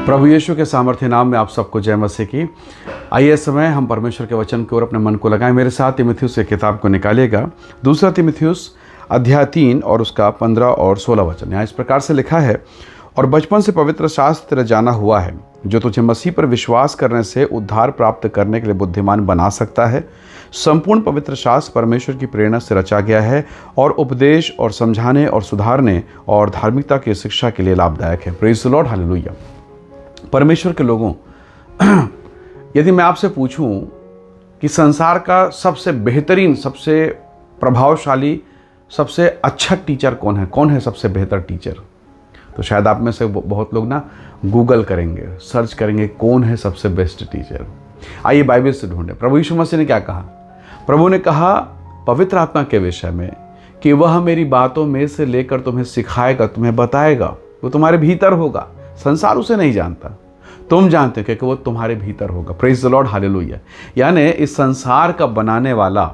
प्रभु यीशु के सामर्थ्य नाम में आप सबको जय मसीह की। आइए समय हम परमेश्वर के वचन की ओर अपने मन को लगाएं। मेरे साथ तीमुथियुस की किताब को निकालिएगा, दूसरा तीमुथियुस अध्याय 3 और उसका 15 और 16 वचन। यहाँ इस प्रकार से लिखा है, और बचपन से पवित्र शास्त्र जाना हुआ है, जो तुझे मसीह पर विश्वास करने से उद्धार प्राप्त करने के लिए बुद्धिमान बना सकता है। संपूर्ण पवित्र शास्त्र परमेश्वर की प्रेरणा से रचा गया है और उपदेश और समझाने और सुधारने और धार्मिकता की शिक्षा के लिए लाभदायक है। Praise the Lord, hallelujah. परमेश्वर के लोगों, यदि मैं आपसे पूछूं कि संसार का सबसे बेहतरीन, सबसे प्रभावशाली, सबसे अच्छा टीचर कौन है सबसे बेहतर टीचर, तो शायद आप में से बहुत लोग ना गूगल करेंगे, सर्च करेंगे कौन है सबसे बेस्ट टीचर। आइए बाइबल से ढूंढें। प्रभु यीशु मसीह ने क्या कहा? प्रभु ने कहा पवित्र आत्मा के विषय में कि वह मेरी बातों में से लेकर तुम्हें सिखाएगा, तुम्हें बताएगा, वो तुम्हारे भीतर होगा। संसार उसे नहीं जानता, तुम जानते हो क्योंकि वो तुम्हारे भीतर होगा। Praise the Lord, hallelujah. यानी इस संसार का बनाने वाला,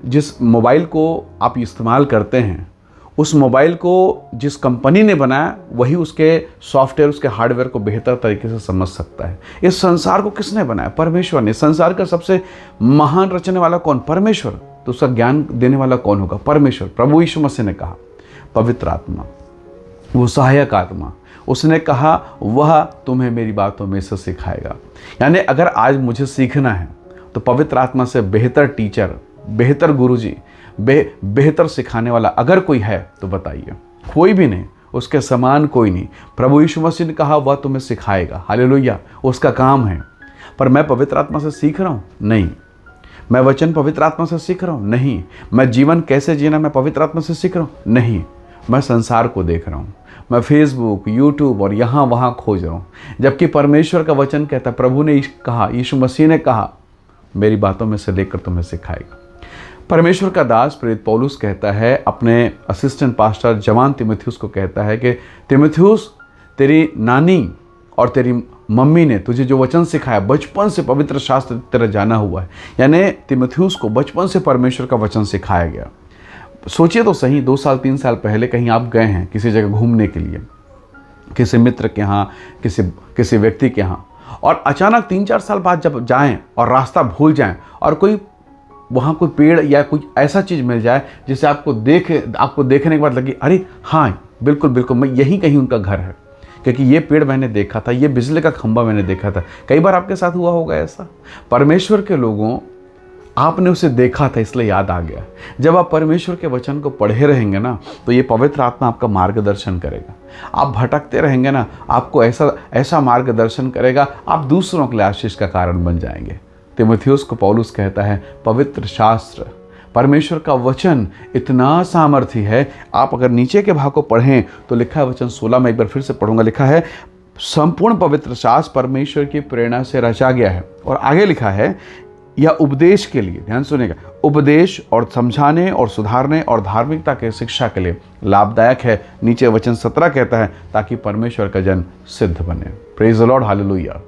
जिस मोबाइल को आप इस्तेमाल करते हैं, उस मोबाइल को जिस कंपनी ने बनाया, वही उसके सॉफ्टवेयर, उसके हार्डवेयर को बेहतर तरीके से समझ सकता है। इस संसार को किसने बनाया? परमेश्वर ने। संसार का सबसे महान रचने वाला कौन? परमेश्वर। तो उसका ज्ञान देने वाला कौन होगा? परमेश्वर। प्रभु यीशु मसीह ने कहा पवित्र आत्मा, वो सहायक आत्मा, उसने कहा वह तुम्हें मेरी बातों में से सिखाएगा। यानी अगर आज मुझे सीखना है तो पवित्र आत्मा से बेहतर टीचर, बेहतर गुरुजी, बेहतर सिखाने वाला अगर कोई है तो बताइए। कोई भी नहीं, उसके समान कोई नहीं। प्रभु यीशु मसीह ने कहा वह तुम्हें सिखाएगा, हालेलुया, उसका काम है। पर मैं पवित्र आत्मा से सीख रहा हूँ? नहीं। मैं वचन पवित्र आत्मा से सीख रहा हूँ? नहीं। मैं जीवन कैसे जीना मैं पवित्र आत्मा से सीख रहा हूँ? नहीं। मैं संसार को देख रहा हूँ, मैं फेसबुक, यूट्यूब और यहाँ वहाँ खोज रहा हूँ। जबकि परमेश्वर का वचन कहता है, प्रभु ने कहा, यीशु मसीह ने कहा मेरी बातों में से लेकर तुम्हें सिखाएगा। परमेश्वर का दास प्रेरित पौलुस कहता है, अपने असिस्टेंट पास्टर जवान तीमुथियुस को कहता है कि तीमुथियुस, तेरी नानी और तेरी मम्मी ने तुझे जो वचन सिखाया, बचपन से पवित्र शास्त्र तेरा जाना हुआ है। यानी तीमुथियुस को बचपन से परमेश्वर का वचन सिखाया गया। सोचिए तो सही, 2 साल 3 साल पहले कहीं आप गए हैं किसी जगह घूमने के लिए, किसी मित्र के यहाँ, किसी व्यक्ति के यहाँ, और अचानक 3-4 साल बाद जब जाएं और रास्ता भूल जाएं और वहाँ कोई पेड़ या कोई ऐसा चीज़ मिल जाए जिसे आपको देखने के बाद लगे, अरे हाँ बिल्कुल बिल्कुल, मैं यहीं कहीं उनका घर है, क्योंकि ये पेड़ मैंने देखा था, ये बिजली का खंभा मैंने देखा था। कई बार आपके साथ हुआ होगा ऐसा। परमेश्वर के लोगों, आपने उसे देखा था इसलिए याद आ गया। जब आप परमेश्वर के वचन को पढ़े रहेंगे ना, तो ये पवित्र आत्मा आपका मार्गदर्शन करेगा। आप भटकते रहेंगे ना, आपको ऐसा मार्गदर्शन करेगा, आप दूसरों के लिए आशीष का कारण बन जाएंगे। तीमुथियुस को पौलुस कहता है पवित्र शास्त्र, परमेश्वर का वचन इतना सामर्थी है। आप अगर नीचे के भाग को पढ़ें तो लिखा है, वचन 16 में एक बार फिर से पढ़ूंगा, लिखा है संपूर्ण पवित्र शास्त्र परमेश्वर की प्रेरणा से रचा गया है। और आगे लिखा है या उपदेश के लिए, ध्यान सुनेगा, उपदेश और समझाने और सुधारने और धार्मिकता के शिक्षा के लिए लाभदायक है। नीचे वचन 17 कहता है ताकि परमेश्वर का जन सिद्ध बने। Praise the Lord, hallelujah.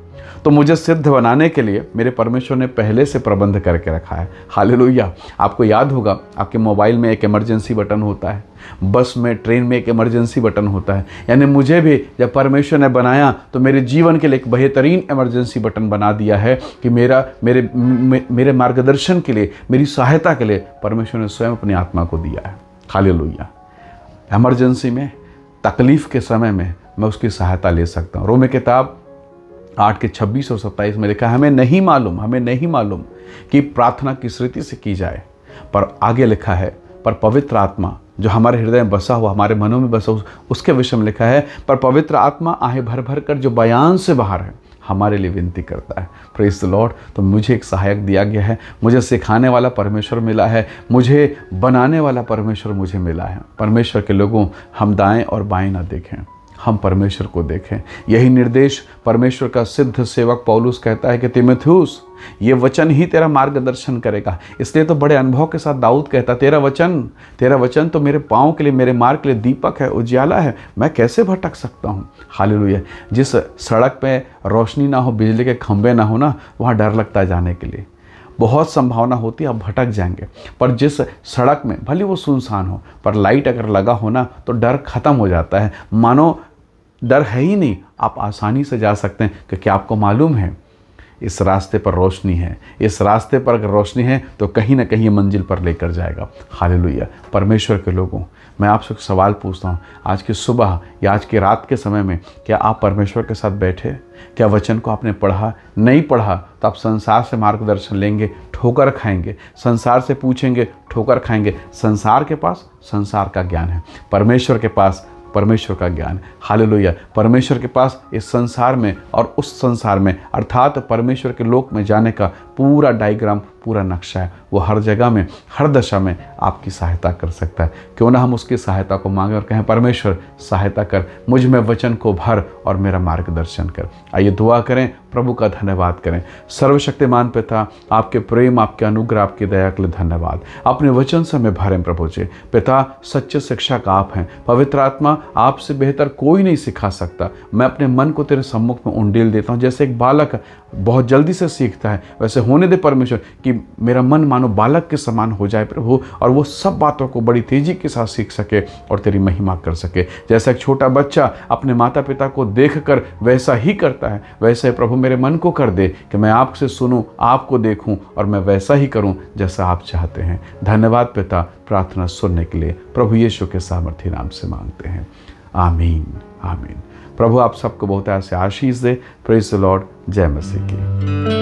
तो मुझे सिद्ध बनाने के लिए मेरे परमेश्वर ने पहले से प्रबंध करके रखा है, हालेलुया। आपको याद होगा, आपके मोबाइल में एक इमरजेंसी बटन होता है, बस में, ट्रेन में एक इमरजेंसी बटन होता है। यानी मुझे भी जब परमेश्वर ने बनाया तो मेरे जीवन के लिए एक बेहतरीन इमरजेंसी बटन बना दिया है कि मेरे मार्गदर्शन के लिए, मेरी सहायता के लिए परमेश्वर ने स्वयं अपनी आत्मा को दिया है, हालेलुया। इमरजेंसी में, तकलीफ के समय में मैं उसकी सहायता ले सकता हूँ। रोमे किताब 8 के 26 और 27 में लिखा है, हमें नहीं मालूम कि प्रार्थना किस रीति से की जाए, पर आगे लिखा है पर पवित्र आत्मा जो हमारे हृदय में बसा हुआ, हमारे मनों में बसा हुआ, उसके विषय में लिखा है पर पवित्र आत्मा आहे भर भर कर जो बयान से बाहर है हमारे लिए विनती करता है। Praise the Lord. तो मुझे एक सहायक दिया गया है, मुझे सिखाने वाला परमेश्वर मिला है, मुझे बनाने वाला परमेश्वर मुझे मिला है। परमेश्वर के लोगों, हम दाएं और बाएं ना देखें, हम परमेश्वर को देखें। यही निर्देश परमेश्वर का सिद्ध सेवक पौलुस कहता है कि तीमुथियुस, ये वचन ही तेरा मार्गदर्शन करेगा। इसलिए तो बड़े अनुभव के साथ दाऊद कहता, तेरा वचन तो मेरे पाँव के लिए, मेरे मार्ग के लिए दीपक है, उजियाला है, मैं कैसे भटक सकता हूँ। हालेलुया। जिस सड़क पे रोशनी ना हो, बिजली के खंभे ना हो ना, वहाँ डर लगता है जाने के लिए। बहुत संभावना होती है आप भटक जाएंगे। पर जिस सड़क में भले वो सुनसान हो, पर लाइट अगर लगा हो ना, तो डर खत्म हो जाता है। मानो डर है ही नहीं, आप आसानी से जा सकते हैं, क्योंकि आपको मालूम है इस रास्ते पर रोशनी है। इस रास्ते पर अगर रोशनी है तो कहीं ना कहीं ये मंजिल पर लेकर जाएगा। हालेलुया। परमेश्वर के लोगों, मैं आपसे एक सवाल पूछता हूँ, आज की सुबह या आज की रात के समय में क्या आप परमेश्वर के साथ बैठे? क्या वचन को आपने पढ़ा? नहीं पढ़ा तो आप संसार से मार्गदर्शन लेंगे, ठोकर खाएंगे। संसार से पूछेंगे, ठोकर खाएंगे। संसार के पास संसार का ज्ञान है, परमेश्वर के पास परमेश्वर का ज्ञान। हालेलुया। परमेश्वर के पास इस संसार में और उस संसार में अर्थात परमेश्वर के लोक में जाने का पूरा डायग्राम, पूरा नक्शा है। वो हर जगह में, हर दशा में आपकी सहायता कर सकता है। क्यों ना हम उसकी सहायता को मांगें और कहें, परमेश्वर सहायता कर, मुझ में वचन को भर और मेरा मार्गदर्शन कर। आइए दुआ करें, प्रभु का धन्यवाद करें। सर्वशक्तिमान पिता, आपके प्रेम, आपके अनुग्रह, आपकी दया के लिए धन्यवाद। अपने वचन से हमें भरें प्रभु जी। पिता, सच्चे शिक्षक आप हैं। पवित्र आत्मा, आपसे बेहतर कोई नहीं सिखा सकता। मैं अपने मन को तेरे सम्मुख में उंडेल देता हूँ। जैसे एक बालक बहुत जल्दी से सीखता है, वैसे होने दे परमेश्वर कि मेरा मन मानो बालक के समान हो जाए प्रभु, और वो सब बातों को बड़ी तेजी के साथ सीख सके और तेरी महिमा कर सके। जैसा एक छोटा बच्चा अपने माता पिता को देखकर वैसा ही करता है, वैसे प्रभु मेरे मन को कर दे कि मैं आपसे सुनूं, आपको देखूं और मैं वैसा ही करूं जैसा आप चाहते हैं। धन्यवाद पिता, प्रार्थना सुनने के लिए प्रभु यीशु के सामर्थी नाम से मांगते हैं। आमीन, आमीन। प्रभु आप सबको बहुत ऐसे आशीष दे। Praise the Lord. जय मसीह की।